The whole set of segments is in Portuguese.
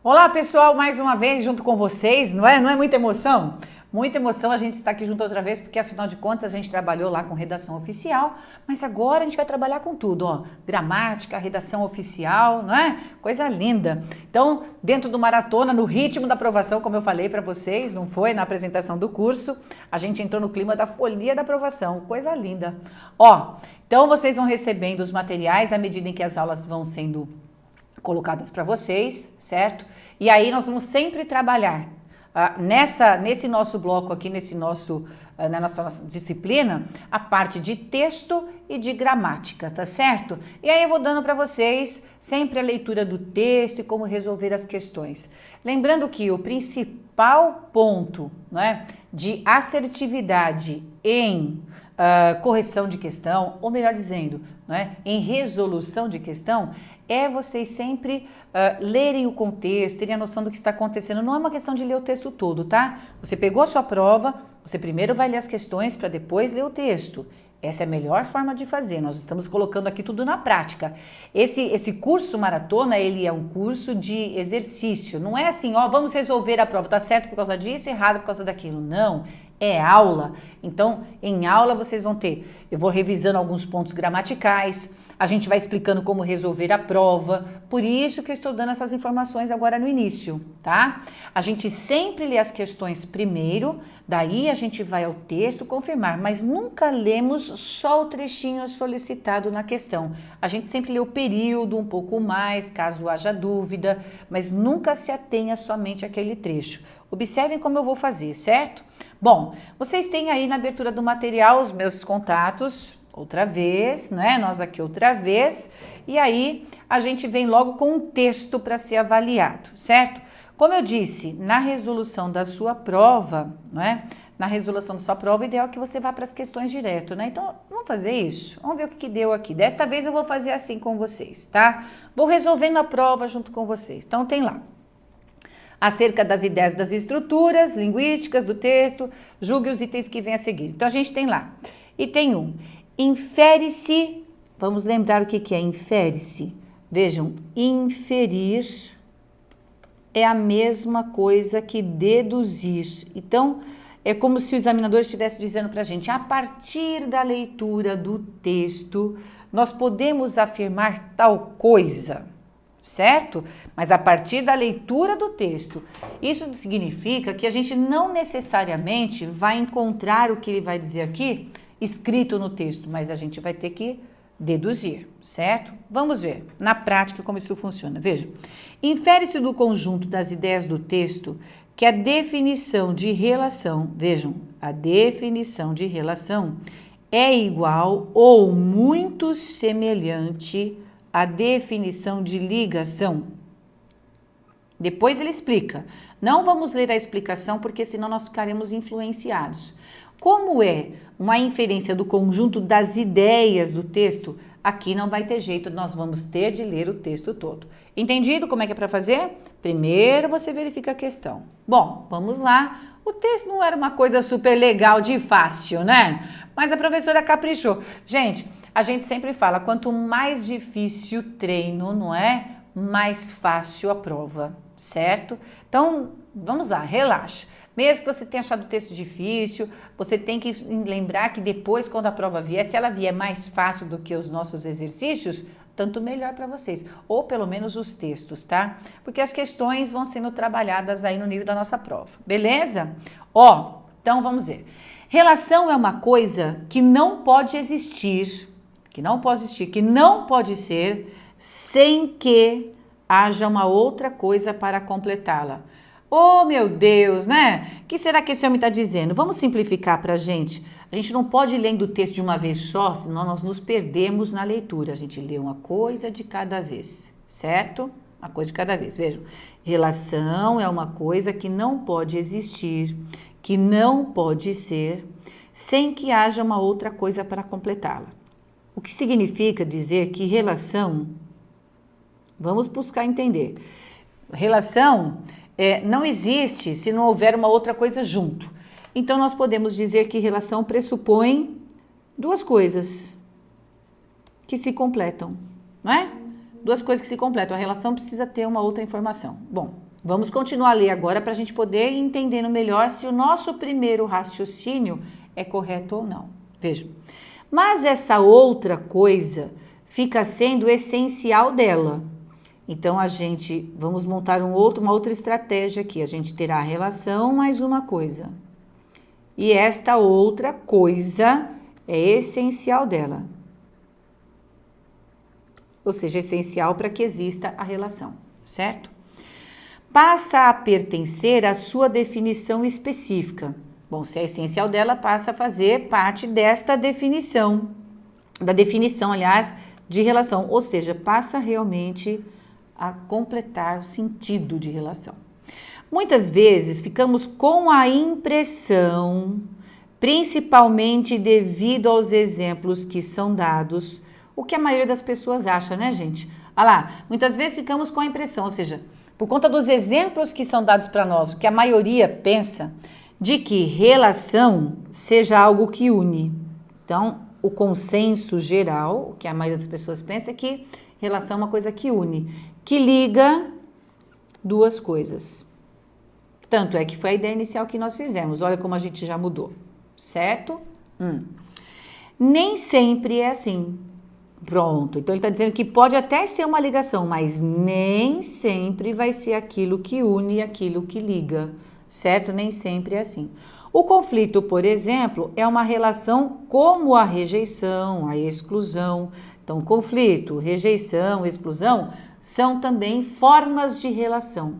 Olá pessoal, mais uma vez junto com vocês, não é? Não é muita emoção? Muita emoção a gente estar aqui junto outra vez, porque afinal de contas a gente trabalhou lá com redação oficial, mas agora a gente vai trabalhar com tudo, ó, gramática, redação oficial, não é? Coisa linda. Então, dentro do maratona, no ritmo da aprovação, como eu falei para vocês, não foi? Na apresentação do curso, a gente entrou no clima da folia da aprovação, coisa linda. Ó, então vocês vão recebendo os materiais à medida em que as aulas vão sendo colocadas para vocês, certo? E aí nós vamos sempre trabalhar nesse nosso bloco aqui, na nossa disciplina, a parte de texto e de gramática, tá certo? E aí eu vou dando para vocês sempre a leitura do texto e como resolver as questões. Lembrando que o principal ponto, não é, de assertividade em correção de questão, ou melhor dizendo, não é, em resolução de questão, é vocês sempre lerem o contexto, terem a noção do que está acontecendo. Não é uma questão de ler o texto todo, tá? Você pegou a sua prova, você primeiro vai ler as questões para depois ler o texto. Essa é a melhor forma de fazer. Nós estamos colocando aqui tudo na prática. Esse curso maratona, ele é um curso de exercício. Não é assim, ó, vamos resolver a prova. Tá certo por causa disso, errado por causa daquilo. Não, é aula. Então, em aula vocês vão ter, eu vou revisando alguns pontos gramaticais, a gente vai explicando como resolver a prova, por isso que eu estou dando essas informações agora no início, tá? A gente sempre lê as questões primeiro, daí a gente vai ao texto confirmar, mas nunca lemos só o trechinho solicitado na questão. A gente sempre lê o período um pouco mais, caso haja dúvida, mas nunca se atenha somente àquele trecho. Observem como eu vou fazer, certo? Bom, vocês têm aí na abertura do material os meus contatos, outra vez, né? Nós aqui outra vez, e aí a gente vem logo com um texto para ser avaliado, certo? Como eu disse, na resolução da sua prova, né? Na resolução da sua prova, o ideal é que você vá para as questões direto, né? Então, vamos fazer isso? Vamos ver o que deu aqui. Desta vez eu vou fazer assim com vocês, tá? Vou resolvendo a prova junto com vocês. Então, tem lá. Acerca das ideias das estruturas linguísticas do texto, julgue os itens que vêm a seguir. Então, a gente tem lá. E tem um. Infere-se, vamos lembrar o que é infere-se. Vejam, inferir é a mesma coisa que deduzir. Então, é como se o examinador estivesse dizendo para a gente, a partir da leitura do texto, nós podemos afirmar tal coisa, certo? Mas a partir da leitura do texto. Isso significa que a gente não necessariamente vai encontrar o que ele vai dizer aqui escrito no texto, mas a gente vai ter que deduzir, certo? Vamos ver na prática como isso funciona. Veja, infere-se do conjunto das ideias do texto que a definição de relação, vejam, a definição de relação é igual ou muito semelhante à definição de ligação. Depois ele explica. Não vamos ler a explicação porque senão nós ficaremos influenciados. Como é uma inferência do conjunto das ideias do texto, aqui não vai ter jeito, nós vamos ter de ler o texto todo. Entendido como é que é para fazer? Primeiro você verifica a questão. Bom, vamos lá. O texto não era uma coisa super legal de fácil, né? Mas a professora caprichou. Gente, a gente sempre fala, quanto mais difícil o treino, não é? Mais fácil a prova, certo? Então, vamos lá, relaxa. Mesmo que você tenha achado o texto difícil, você tem que lembrar que depois, quando a prova vier, se ela vier mais fácil do que os nossos exercícios, tanto melhor para vocês. Ou pelo menos os textos, tá? Porque as questões vão sendo trabalhadas aí no nível da nossa prova. Beleza? Ó, então vamos ver. Relação é uma coisa que não pode existir, que não pode ser, sem que haja uma outra coisa para completá-la. Oh, meu Deus, né? O que será que esse homem está dizendo? Vamos simplificar para a gente. A gente não pode ir lendo o texto de uma vez só, senão nós nos perdemos na leitura. A gente lê uma coisa de cada vez, certo? Uma coisa de cada vez. Vejam, relação é uma coisa que não pode existir, que não pode ser, sem que haja uma outra coisa para completá-la. O que significa dizer que relação, vamos buscar entender, relação não existe se não houver uma outra coisa junto. Então, nós podemos dizer que relação pressupõe duas coisas que se completam, não é? Duas coisas que se completam. A relação precisa ter uma outra informação. Bom, Vamos continuar a ler agora para a gente poder ir entendendo melhor se o nosso primeiro raciocínio é correto ou não. Veja, mas essa outra coisa fica sendo essencial dela. Então, vamos montar uma outra estratégia aqui. A gente terá a relação mais uma coisa. E esta outra coisa é essencial dela. Ou seja, essencial para que exista a relação, certo? Passa a pertencer à sua definição específica. Bom, se é essencial dela, passa a fazer parte desta definição. Da definição, aliás, de relação. Ou seja, passa realmente a completar o sentido de relação. Muitas vezes ficamos com a impressão, principalmente devido aos exemplos que são dados, o que a maioria das pessoas acha, né, gente? Olha lá, muitas vezes ficamos com a impressão, ou seja, por conta dos exemplos que são dados para nós, o que a maioria pensa, de que relação seja algo que une. Então, o consenso geral, o que a maioria das pessoas pensa é que relação é uma coisa que une, que liga duas coisas. Tanto é que foi a ideia inicial que nós fizemos. Olha como a gente já mudou, certo? Nem sempre é assim. Pronto. Então, ele está dizendo que pode até ser uma ligação, mas nem sempre vai ser aquilo que une e aquilo que liga, certo? Nem sempre é assim. O conflito, por exemplo, é uma relação como a rejeição, a exclusão. Então, conflito, rejeição, exclusão são também formas de relação.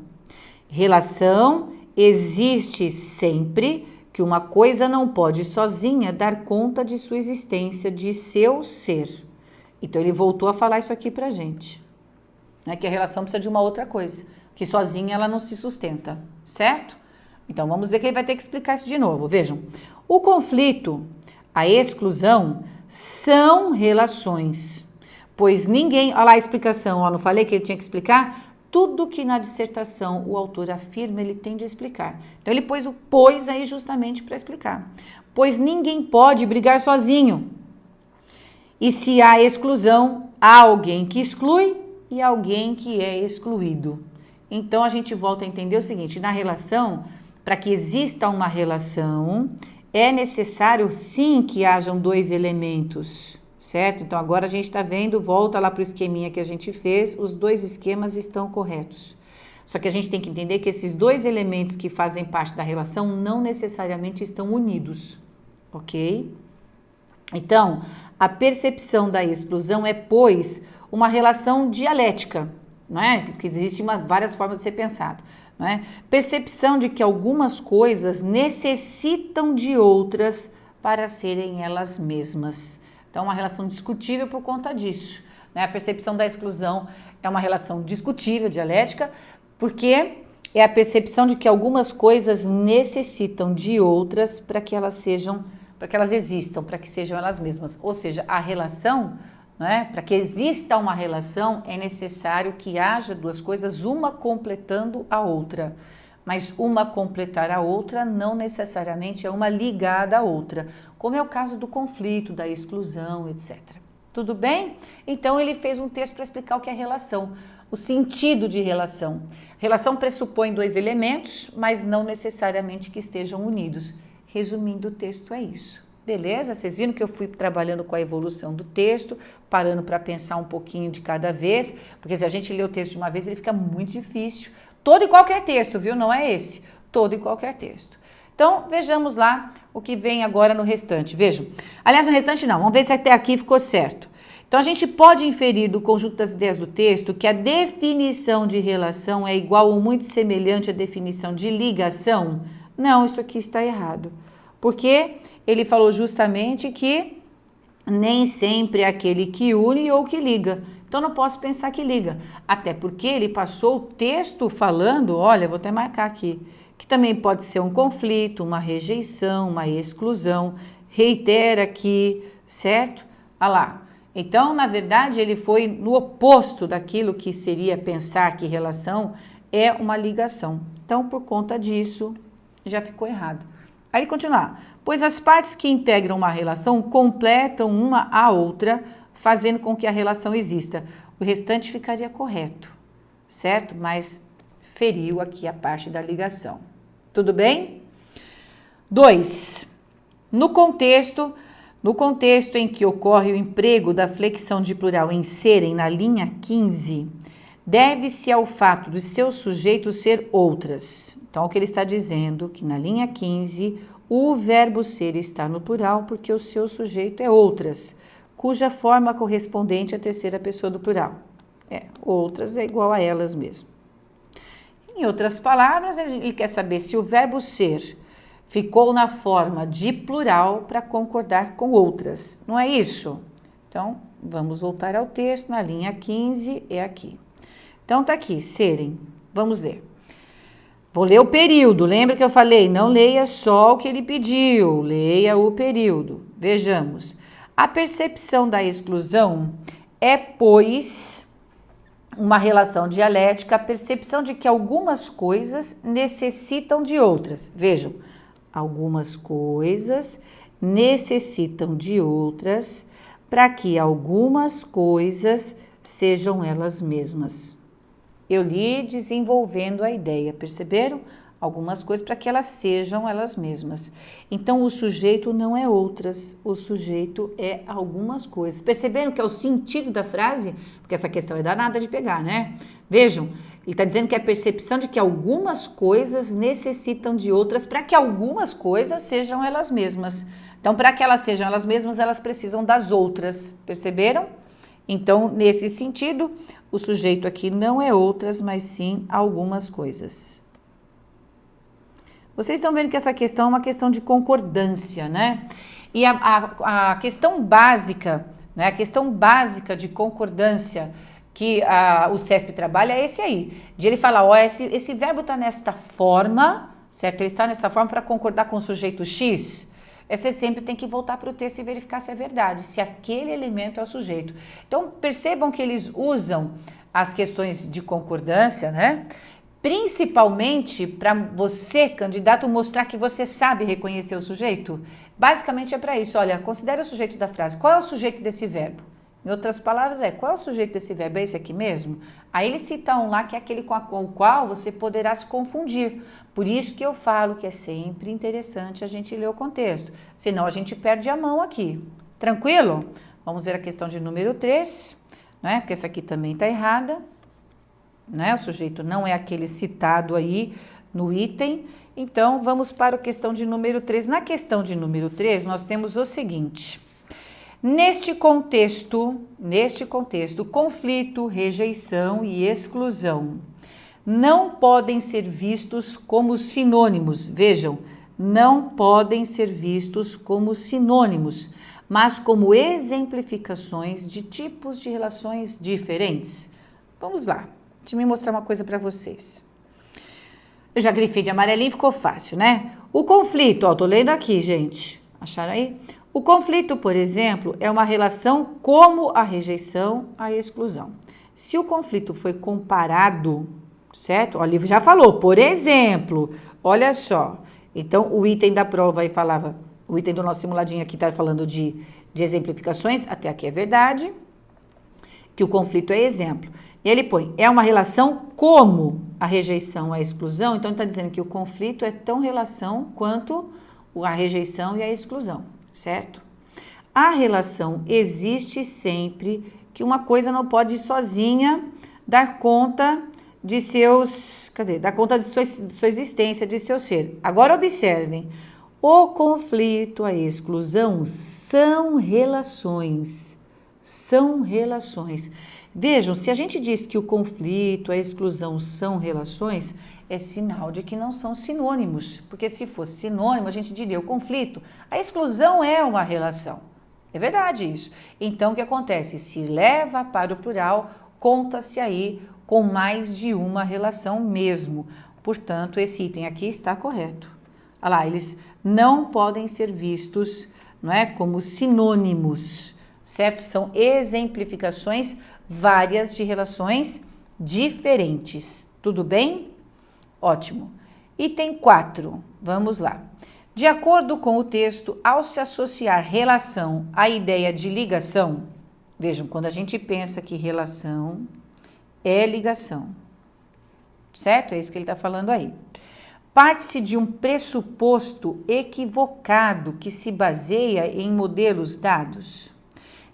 Relação existe sempre que uma coisa não pode sozinha dar conta de sua existência, de seu ser. Então, ele voltou a falar isso aqui pra gente, né? Que a relação precisa de uma outra coisa, que sozinha ela não se sustenta, certo? Então, vamos ver que ele vai ter que explicar isso de novo. Vejam, o conflito, a exclusão, são relações, pois ninguém... Olha lá a explicação, ó, não falei que ele tinha que explicar? Tudo que na dissertação o autor afirma, ele tem de explicar. Então, ele pôs o pois aí justamente para explicar. Pois ninguém pode brigar sozinho. E se há exclusão, há alguém que exclui e alguém que é excluído. Então, a gente volta a entender o seguinte, na relação, para que exista uma relação, é necessário sim que hajam dois elementos, certo? Então, agora a gente está vendo, volta lá para o esqueminha que a gente fez, os dois esquemas estão corretos. Só que a gente tem que entender que esses dois elementos que fazem parte da relação não necessariamente estão unidos, ok? Então, a percepção da exclusão é, pois, uma relação dialética, não é? Que existe várias formas de ser pensado, não é? Percepção de que algumas coisas necessitam de outras para serem elas mesmas. Então, é uma relação discutível por conta disso, né? A percepção da exclusão é uma relação discutível, dialética, porque é a percepção de que algumas coisas necessitam de outras para que elas existam, para que sejam elas mesmas. Ou seja, a relação, né, para que exista uma relação, é necessário que haja duas coisas, uma completando a outra. Mas uma completar a outra não necessariamente é uma ligada à outra, como é o caso do conflito, da exclusão, etc. Tudo bem? Então, ele fez um texto para explicar o que é relação, o sentido de relação. Relação pressupõe dois elementos, mas não necessariamente que estejam unidos. Resumindo, o texto é isso. Beleza? Vocês viram que eu fui trabalhando com a evolução do texto, parando para pensar um pouquinho de cada vez, porque se a gente lê o texto de uma vez, ele fica muito difícil. Todo e qualquer texto, viu? Não é esse. Todo e qualquer texto. Então, vejamos lá o que vem agora no restante. Vejam. Aliás, no restante não. Vamos ver se até aqui ficou certo. Então, a gente pode inferir do conjunto das ideias do texto que a definição de relação é igual ou muito semelhante à definição de ligação. Não, isso aqui está errado. Porque ele falou justamente que nem sempre é aquele que une ou que liga. Então, não posso pensar que liga. Até porque ele passou o texto falando, olha, vou até marcar aqui, que também pode ser um conflito, uma rejeição, uma exclusão. Reitera aqui, certo? Olha lá. Então, na verdade, ele foi no oposto daquilo que seria pensar que relação é uma ligação. Então, por conta disso, já ficou errado. Aí ele continua, pois as partes que integram uma relação completam uma a outra, fazendo com que a relação exista. O restante ficaria correto, certo? Mas feriu aqui a parte da ligação. Tudo bem? 2. No contexto em que ocorre o emprego da flexão de plural em serem na linha 15, deve-se ao fato do seu sujeito ser outras. Então, o que ele está dizendo que na linha 15, o verbo ser está no plural porque o seu sujeito é outras, cuja forma correspondente à terceira pessoa do plural. Outras é igual a elas mesmo. Em outras palavras, ele quer saber se o verbo ser ficou na forma de plural para concordar com outras. Não é isso? Então, vamos voltar ao texto. Na linha 15 é aqui. Então, tá aqui, serem. Vamos ler. Vou ler o período. Lembra que eu falei? Não leia só o que ele pediu. Leia o período. Vejamos. A percepção da exclusão é, pois, uma relação dialética, a percepção de que algumas coisas necessitam de outras. Vejam, algumas coisas necessitam de outras para que algumas coisas sejam elas mesmas. Eu li desenvolvendo a ideia, perceberam? Algumas coisas para que elas sejam elas mesmas. Então, o sujeito não é outras, o sujeito é algumas coisas. Perceberam que é o sentido da frase? Porque essa questão é danada de pegar, né? Vejam, ele está dizendo que é a percepção de que algumas coisas necessitam de outras para que algumas coisas sejam elas mesmas. Então, para que elas sejam elas mesmas, elas precisam das outras. Perceberam? Então, nesse sentido, o sujeito aqui não é outras, mas sim algumas coisas. Vocês estão vendo que essa questão é uma questão de concordância, né? E a questão básica, né? A questão básica de concordância que o CESP trabalha é esse aí, de ele falar, ó, esse verbo está nesta forma, certo? Ele está nessa forma para concordar com o sujeito X. Você sempre tem que voltar para o texto e verificar se é verdade, se aquele elemento é o sujeito. Então, percebam que eles usam as questões de concordância, né? Principalmente para você, candidato, mostrar que você sabe reconhecer o sujeito. Basicamente é para isso. Olha, considere o sujeito da frase. Qual é o sujeito desse verbo? Em outras palavras, qual é o sujeito desse verbo? É esse aqui mesmo? Aí ele cita um lá que é aquele com o qual você poderá se confundir. Por isso que eu falo que é sempre interessante a gente ler o contexto. Senão a gente perde a mão aqui. Tranquilo? Vamos ver a questão de número 3, né? Porque essa aqui também está errada. Né? O sujeito não é aquele citado aí no item. Então, vamos para a questão de número 3. Na questão de número 3, nós temos o seguinte. Neste contexto, conflito, rejeição e exclusão não podem ser vistos como sinônimos. Vejam, não podem ser vistos como sinônimos, mas como exemplificações de tipos de relações diferentes. Vamos lá. Deixa eu mostrar uma coisa para vocês. Eu já grifei de amarelinho, ficou fácil, né? O conflito, ó, tô lendo aqui, gente. Acharam aí? O conflito, por exemplo, é uma relação como a rejeição, a exclusão. Se o conflito foi comparado, certo? Ó, o livro já falou, por exemplo, olha só. Então, o item da prova aí falava, o item do nosso simuladinho aqui tá falando de exemplificações, até aqui é verdade, que o conflito é exemplo. E ele põe, é uma relação como a rejeição, a exclusão. Então, ele está dizendo que o conflito é tão relação quanto a rejeição e a exclusão, certo? A relação existe sempre que uma coisa não pode sozinha dar conta de dar conta de sua existência, de seu ser. Agora, observem, o conflito, a exclusão são relações. São relações. Vejam, se a gente diz que o conflito, a exclusão são relações, é sinal de que não são sinônimos. Porque se fosse sinônimo, a gente diria o conflito, a exclusão é uma relação. É verdade isso. Então, o que acontece? Se leva para o plural, conta-se aí com mais de uma relação mesmo. Portanto, esse item aqui está correto. Olha lá, eles não podem ser vistos, não é, como sinônimos, certo? São exemplificações várias de relações diferentes. Tudo bem? Ótimo. Item 4, vamos lá. De acordo com o texto, ao se associar relação à ideia de ligação, vejam, quando a gente pensa que relação é ligação, certo? É isso que ele está falando aí. Parte-se de um pressuposto equivocado que se baseia em modelos dados.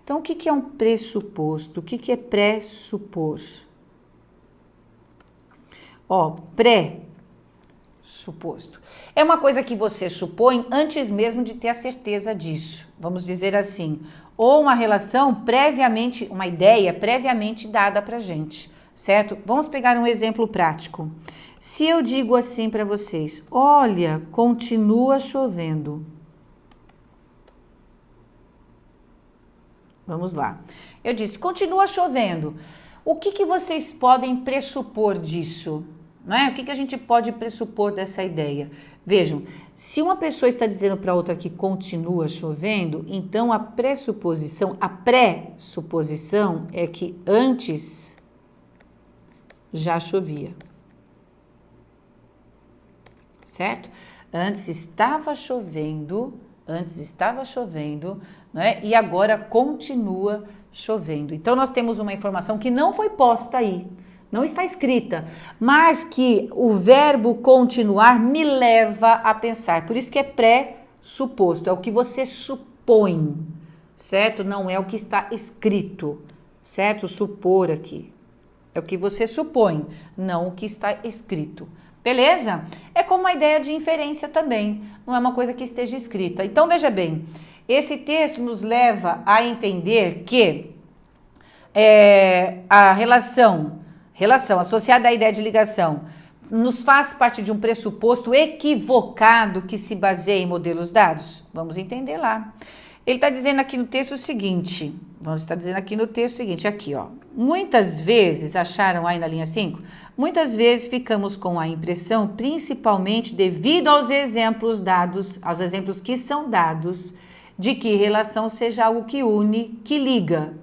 Então, o que é um pressuposto? O que é pressupor? Ó, pressuposto. É uma coisa que você supõe antes mesmo de ter a certeza disso. Vamos dizer assim. Ou uma relação previamente, uma ideia previamente dada pra gente, certo? Vamos pegar um exemplo prático. Se eu digo assim para vocês, olha, continua chovendo. Vamos lá. Eu disse, continua chovendo. O que vocês podem pressupor disso? Não é? O que a gente pode pressupor dessa ideia? Vejam, se uma pessoa está dizendo para outra que continua chovendo, então a pressuposição é que antes já chovia. Certo? Antes estava chovendo, não é? E agora continua chovendo. Então nós temos uma informação que não foi posta aí, não está escrita, mas que o verbo continuar me leva a pensar. Por isso que é pressuposto, é o que você supõe, certo? Não é o que está escrito, certo? Supor aqui. É o que você supõe, não o que está escrito. Beleza? É como uma ideia de inferência também, não é uma coisa que esteja escrita. Então, veja bem, esse texto nos leva a entender que a relação associada à ideia de ligação nos faz parte de um pressuposto equivocado que se baseia em modelos dados. Vamos entender lá. Ele está dizendo aqui no texto o seguinte, aqui ó, muitas vezes, acharam aí na linha 5? Muitas vezes ficamos com a impressão, principalmente devido aos exemplos que são dados, de que relação seja algo que une, que liga.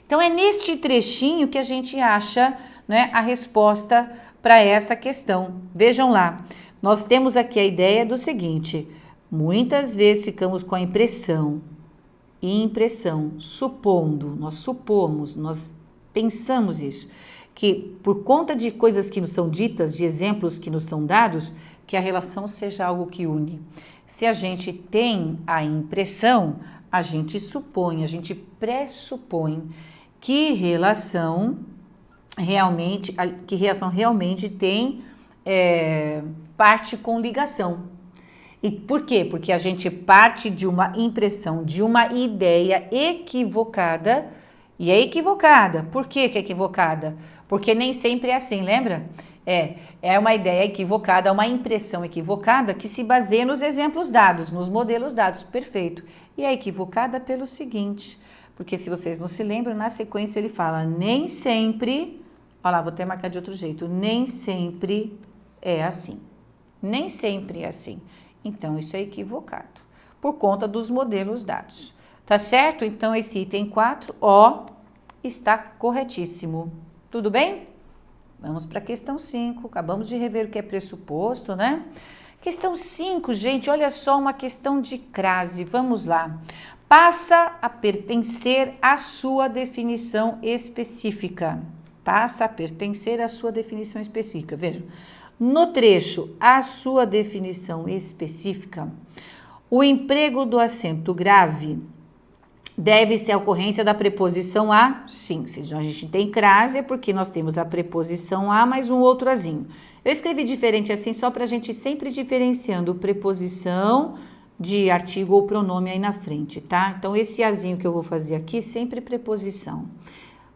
Então é neste trechinho que a gente acha, né, a resposta para essa questão. Vejam lá, nós temos aqui a ideia do seguinte, muitas vezes ficamos com a impressão, supondo, nós supomos, nós pensamos isso, que por conta de coisas que nos são ditas, de exemplos que nos são dados, que a relação seja algo que une. Se a gente tem a impressão, a gente supõe, a gente pressupõe que relação realmente tem parte com ligação. E por quê? Porque a gente parte de uma impressão, de uma ideia equivocada, e é equivocada. Por que é equivocada? Porque nem sempre é assim, lembra? É uma ideia equivocada, uma impressão equivocada que se baseia nos exemplos dados, nos modelos dados, perfeito. E é equivocada pelo seguinte, porque se vocês não se lembram, na sequência ele fala, nem sempre, olha lá, vou até marcar de outro jeito, nem sempre é assim. Nem sempre é assim. Então, isso é equivocado, por conta dos modelos dados. Tá certo? Então, esse item 4, ó, está corretíssimo. Tudo bem? Vamos para a questão 5. Acabamos de rever o que é pressuposto, né? Questão 5, gente, olha só, uma questão de crase. Vamos lá. Passa a pertencer à sua definição específica. Passa a pertencer à sua definição específica. Vejam. No trecho, a sua definição específica, o emprego do acento grave deve ser a ocorrência da preposição a, sim. Se a gente tem crase, é porque nós temos a preposição a mais um outro azinho. Eu escrevi diferente assim só para a gente sempre diferenciando preposição de artigo ou pronome aí na frente, tá? Então, esse azinho que eu vou fazer aqui, sempre preposição.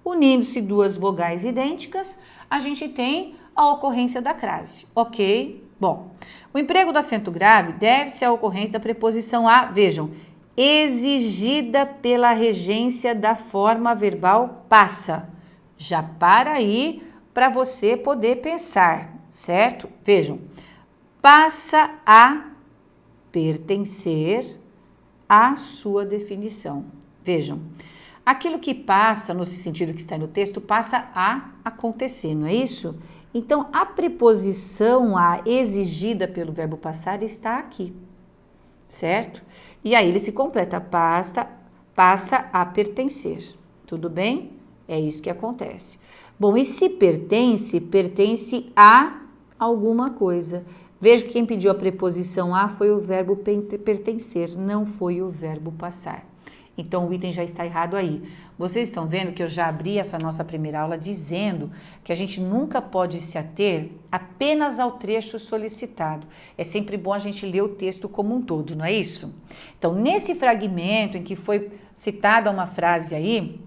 Unindo-se duas vogais idênticas, a gente tem a ocorrência da crase, ok? Bom, o emprego do acento grave deve ser a ocorrência da preposição a, vejam, exigida pela regência da forma verbal passa. Já para aí para você poder pensar, certo? Vejam, passa a pertencer à sua definição. Vejam, aquilo que passa, no sentido que está no texto, passa a acontecer, não é isso? Então, a preposição a exigida pelo verbo passar está aqui, certo? E aí ele se completa, passa a pertencer, tudo bem? É isso que acontece. Bom, e se pertence, pertence a alguma coisa. Veja que quem pediu a preposição a foi o verbo pertencer, não foi o verbo passar. Então, o item já está errado aí. Vocês estão vendo que eu já abri essa nossa primeira aula dizendo que a gente nunca pode se ater apenas ao trecho solicitado. É sempre bom a gente ler o texto como um todo, não é isso? Então, nesse fragmento em que foi citada uma frase aí,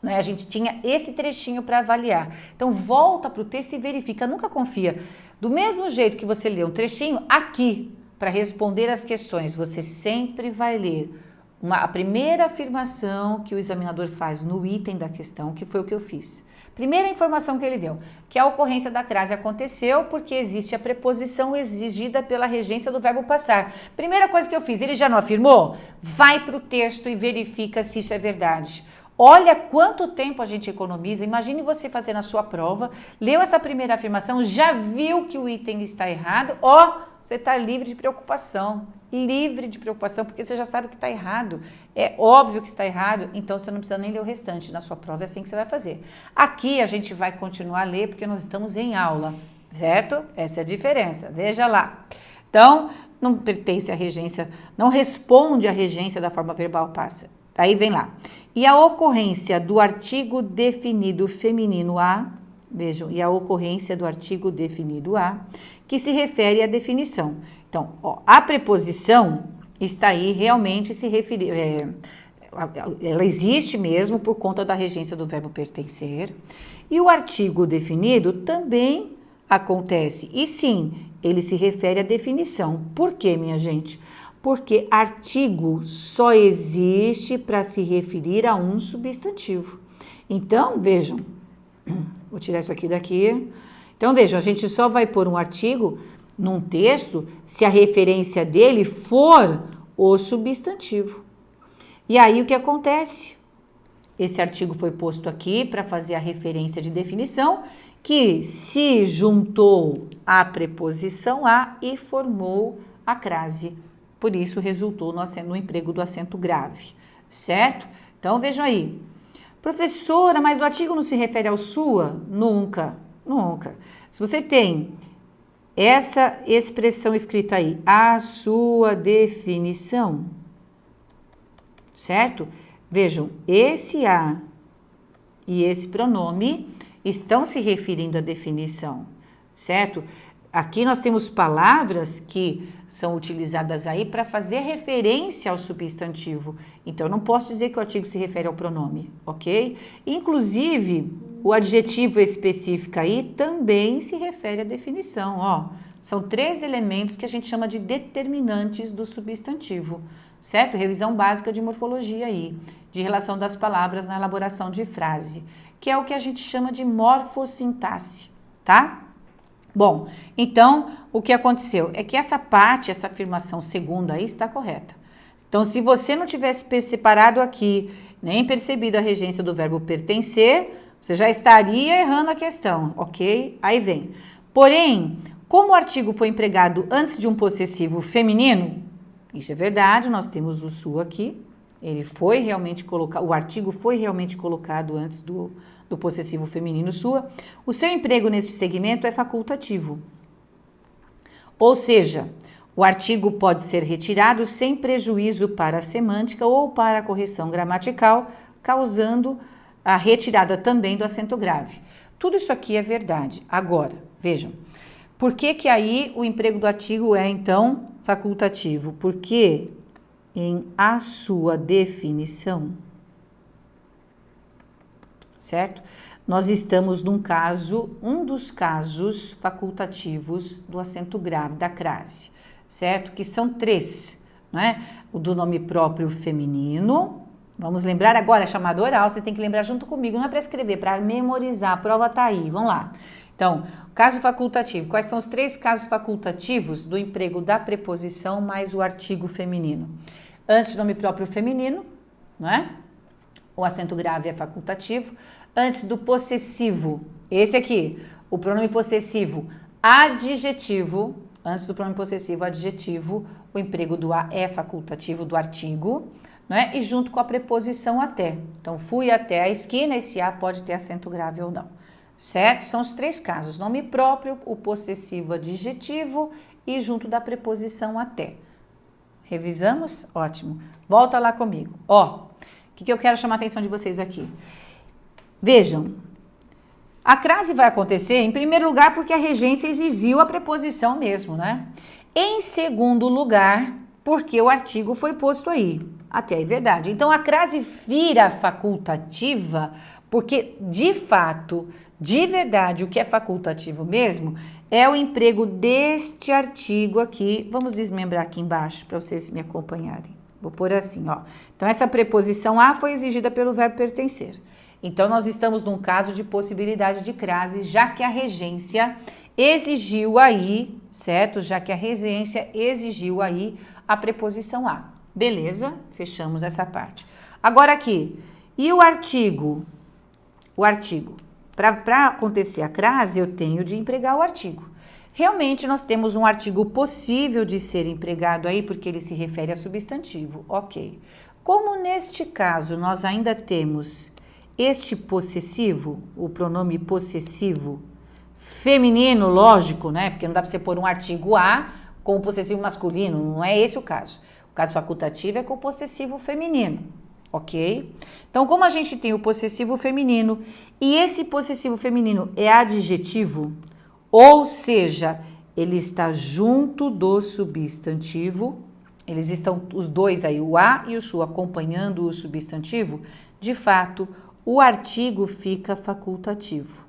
né, a gente tinha esse trechinho para avaliar. Então, volta para o texto e verifica, nunca confia. Do mesmo jeito que você lê um trechinho, aqui, para responder as questões, você sempre vai ler a primeira afirmação que o examinador faz no item da questão, que foi o que eu fiz. Primeira informação que ele deu, que a ocorrência da crase aconteceu porque existe a preposição exigida pela regência do verbo passar. Primeira coisa que eu fiz, ele já não afirmou? Vai para o texto e verifica se isso é verdade. Olha quanto tempo a gente economiza. Imagine você fazer na sua prova, leu essa primeira afirmação, já viu que o item está errado, você está livre de preocupação. Livre de preocupação, porque você já sabe que está errado. É óbvio que está errado, então você não precisa nem ler o restante. Na sua prova é assim que você vai fazer. Aqui a gente vai continuar a ler, porque nós estamos em aula, certo? Essa é a diferença. Veja lá. Então, não pertence à regência, não responde à regência da forma verbal passa. Aí vem lá. E a ocorrência do artigo definido feminino a, vejam, e a ocorrência do artigo definido a, que se refere à definição. Então, a preposição está aí realmente se referindo, ela existe mesmo por conta da regência do verbo pertencer. E o artigo definido também acontece. E sim, ele se refere à definição. Por quê, minha gente? Porque artigo só existe para se referir a um substantivo. Então, vejam, vou tirar isso aqui daqui. Então, vejam, a gente só vai pôr um artigo num texto se a referência dele for o substantivo. E aí, o que acontece? Esse artigo foi posto aqui para fazer a referência de definição, que se juntou à preposição a e formou a crase. Por isso, resultou no emprego do acento grave, certo? Então, vejam aí. Professora, mas o artigo não se refere ao sua? Nunca, nunca. Se você tem essa expressão escrita aí, a sua definição, certo? Vejam, esse a e esse pronome estão se referindo à definição, certo? Aqui nós temos palavras que são utilizadas aí para fazer referência ao substantivo. Então, eu não posso dizer que o artigo se refere ao pronome, ok? Inclusive, o adjetivo específico aí também se refere à definição, São 3 elementos que a gente chama de determinantes do substantivo, certo? Revisão básica de morfologia aí, de relação das palavras na elaboração de frase, que é o que a gente chama de morfossintaxe, tá? Bom, então, o que aconteceu é que essa parte, essa afirmação segunda aí está correta. Então, se você não tivesse separado aqui, nem percebido a regência do verbo pertencer, você já estaria errando a questão, ok? Aí vem. Porém, como o artigo foi empregado antes de um possessivo feminino, isso é verdade, nós temos o sua aqui, ele foi realmente colocado, o artigo foi realmente colocado antes do possessivo feminino sua, o seu emprego neste segmento é facultativo. Ou seja, o artigo pode ser retirado sem prejuízo para a semântica ou para a correção gramatical, causando a retirada também do acento grave. Tudo isso aqui é verdade. Agora, vejam, por que aí o emprego do artigo é, então, facultativo? Porque em a sua definição, certo? Nós estamos num caso, um dos casos facultativos do acento grave da crase, certo? Que são 3, não é? O do nome próprio feminino. Vamos lembrar agora, é chamada oral, você tem que lembrar junto comigo, não é para escrever, para memorizar, a prova tá aí, vamos lá. Então, caso facultativo, quais são os 3 casos facultativos do emprego da preposição mais o artigo feminino? Antes do nome próprio feminino, não é? O acento grave é facultativo. Antes do possessivo, esse aqui, o pronome possessivo adjetivo, antes do pronome possessivo adjetivo, o emprego do a é facultativo do artigo, não é? E junto com a preposição até. Então, fui até a esquina, esse a pode ter acento grave ou não, certo? São os 3 casos, nome próprio, o possessivo adjetivo e junto da preposição até. Revisamos? Ótimo. Volta lá comigo. Ó, o que eu quero chamar a atenção de vocês aqui? Vejam, a crase vai acontecer, em primeiro lugar, porque a regência exigiu a preposição mesmo, né? Em segundo lugar, porque o artigo foi posto aí. Até aí, verdade. Então, a crase vira facultativa, porque, de fato, de verdade, o que é facultativo mesmo é o emprego deste artigo aqui. Vamos desmembrar aqui embaixo para vocês me acompanharem. Vou pôr assim, ó. Então, essa preposição a foi exigida pelo verbo pertencer. Então, nós estamos num caso de possibilidade de crase, já que a regência exigiu aí, certo? Já que a regência exigiu aí a preposição a. Beleza? Fechamos essa parte. Agora aqui, e o artigo? O artigo. Para acontecer a crase, eu tenho de empregar o artigo. Realmente, nós temos um artigo possível de ser empregado aí, porque ele se refere a substantivo. Ok. Como neste caso, nós ainda temos este possessivo, o pronome possessivo feminino, lógico, né? Porque não dá para você pôr um artigo a com o possessivo masculino, não é esse o caso. O caso facultativo é com o possessivo feminino, ok? Então, como a gente tem o possessivo feminino e esse possessivo feminino é adjetivo, ou seja, ele está junto do substantivo, eles estão os dois aí, o a e o su, acompanhando o substantivo, de fato, o artigo fica facultativo.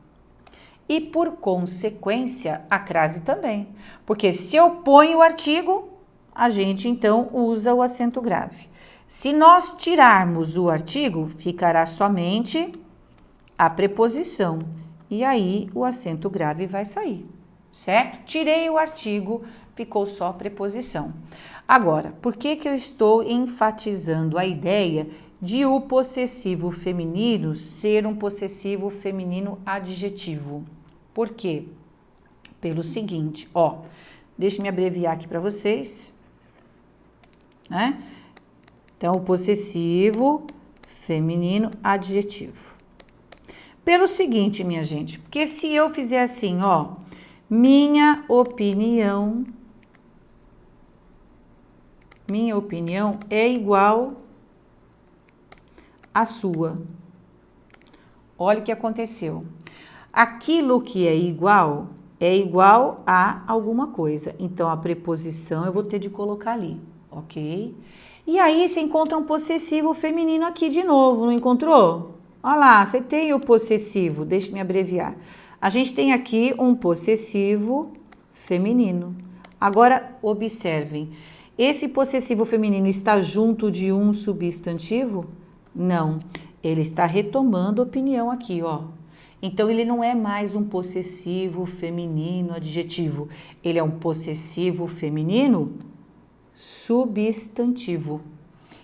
E, por consequência, a crase também. Porque se eu ponho o artigo, a gente, então, usa o acento grave. Se nós tirarmos o artigo, ficará somente a preposição. E aí, o acento grave vai sair, certo? Tirei o artigo, ficou só a preposição. Agora, por que eu estou enfatizando a ideia de o possessivo feminino ser um possessivo feminino adjetivo? Por quê? Pelo seguinte, ó, deixa eu me abreviar aqui para vocês, né? Então, o possessivo feminino adjetivo. Pelo seguinte, minha gente, porque se eu fizer assim, ó, minha opinião é igual à sua. Olha o que aconteceu. Aquilo que é igual a alguma coisa. Então, a preposição eu vou ter de colocar ali, ok? E aí, você encontra um possessivo feminino aqui de novo, não encontrou? Olha lá, você tem o possessivo, deixa eu me abreviar. A gente tem aqui um possessivo feminino. Agora, observem, esse possessivo feminino está junto de um substantivo? Não, ele está retomando opinião aqui, ó. Então, ele não é mais um possessivo feminino adjetivo, ele é um possessivo feminino substantivo.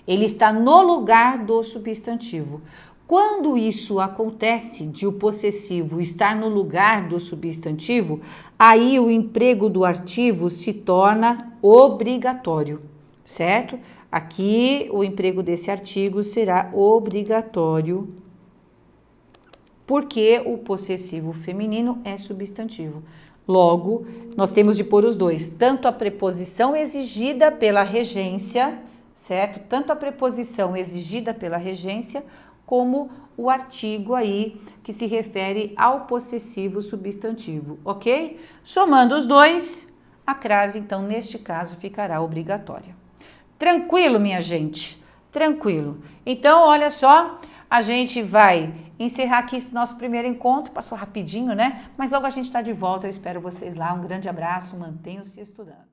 Ele está no lugar do substantivo. Quando isso acontece, de o possessivo estar no lugar do substantivo, aí o emprego do artigo se torna obrigatório, certo? Aqui o emprego desse artigo será obrigatório, porque o possessivo feminino é substantivo. Logo, nós temos de pôr os dois, tanto a preposição exigida pela regência, certo? Tanto a preposição exigida pela regência, como o artigo aí que se refere ao possessivo substantivo, ok? Somando os dois, a crase, então, neste caso, ficará obrigatória. Tranquilo, minha gente? Tranquilo. Então, olha só, a gente vai encerrar aqui esse nosso primeiro encontro, passou rapidinho, né? Mas logo a gente está de volta, eu espero vocês lá. Um grande abraço, mantenham-se estudando.